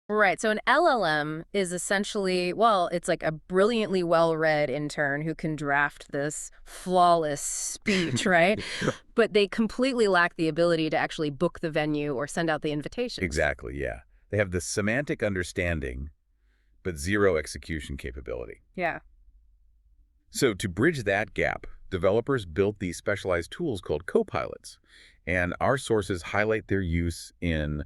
Right. So an LLM is essentially, well, it's like a brilliantly well-read intern who can draft this flawless speech, right? But they completely lack the ability to actually book the venue or send out the invitations. Exactly, yeah. They have the semantic understanding, but zero execution capability. Yeah. So to bridge that gap, developers built these specialized tools called copilots, and our sources highlight their use in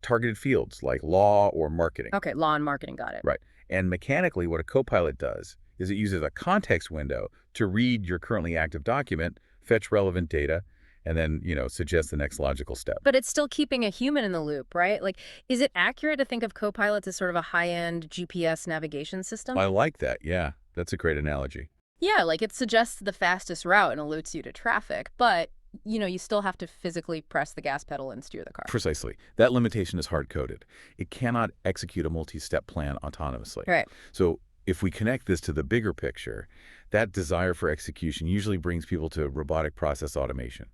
targeted fields like law or marketing. Okay, law and marketing, got it. Right. And mechanically, what a copilot does is it uses a context window to read your currently active document, fetch relevant data, and then, suggest the next logical step. But it's still keeping a human in the loop, right? Like, is it accurate to think of copilots as sort of a high-end GPS navigation system? I like that. Yeah, that's a great analogy. Yeah, like it suggests the fastest route and alerts you to traffic, but you still have to physically press the gas pedal and steer the car. Precisely. That limitation is hard-coded. It cannot execute a multi-step plan autonomously. Right. So if we connect this to the bigger picture, that desire for execution usually brings people to robotic process automation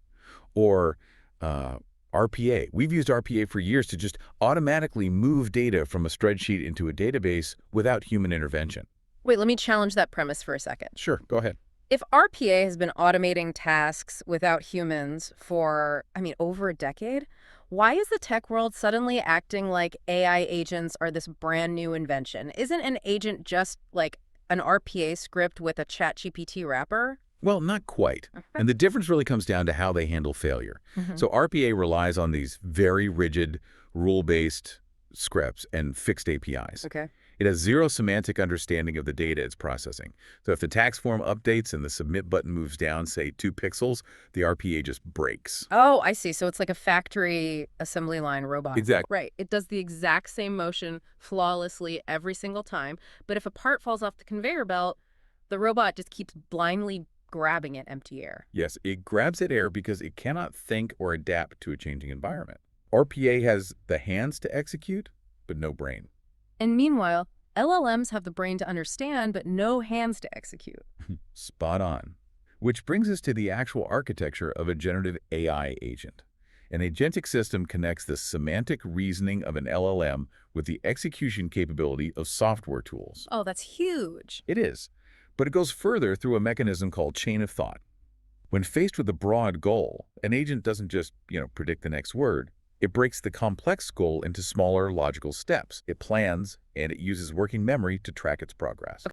or RPA. We've used RPA for years to just automatically move data from a spreadsheet into a database without human intervention. Wait, let me challenge that premise for a second. Sure, go ahead. If RPA has been automating tasks without humans for, over a decade, why is the tech world suddenly acting like AI agents are this brand new invention? Isn't an agent just like an RPA script with a ChatGPT wrapper? Well, not quite. Okay. And the difference really comes down to how they handle failure. So RPA relies on these very rigid, rule-based scripts and fixed APIs. Okay. It has zero semantic understanding of the data it's processing. So if the tax form updates and the submit button moves down, say, 2 pixels, the RPA just breaks. Oh, I see. So it's like a factory assembly line robot. Exactly. Right. It does the exact same motion flawlessly every single time. But if a part falls off the conveyor belt, the robot just keeps blindly grabbing at empty air. Yes, it grabs at air because it cannot think or adapt to a changing environment. RPA has the hands to execute, but no brain. And meanwhile, LLMs have the brain to understand, but no hands to execute. Spot on. Which brings us to the actual architecture of a generative AI agent. An agentic system connects the semantic reasoning of an LLM with the execution capability of software tools. Oh, that's huge. It is, but it goes further through a mechanism called chain of thought. When faced with a broad goal, an agent doesn't just, predict the next word. It breaks the complex goal into smaller logical steps. It plans, and it uses working memory to track its progress.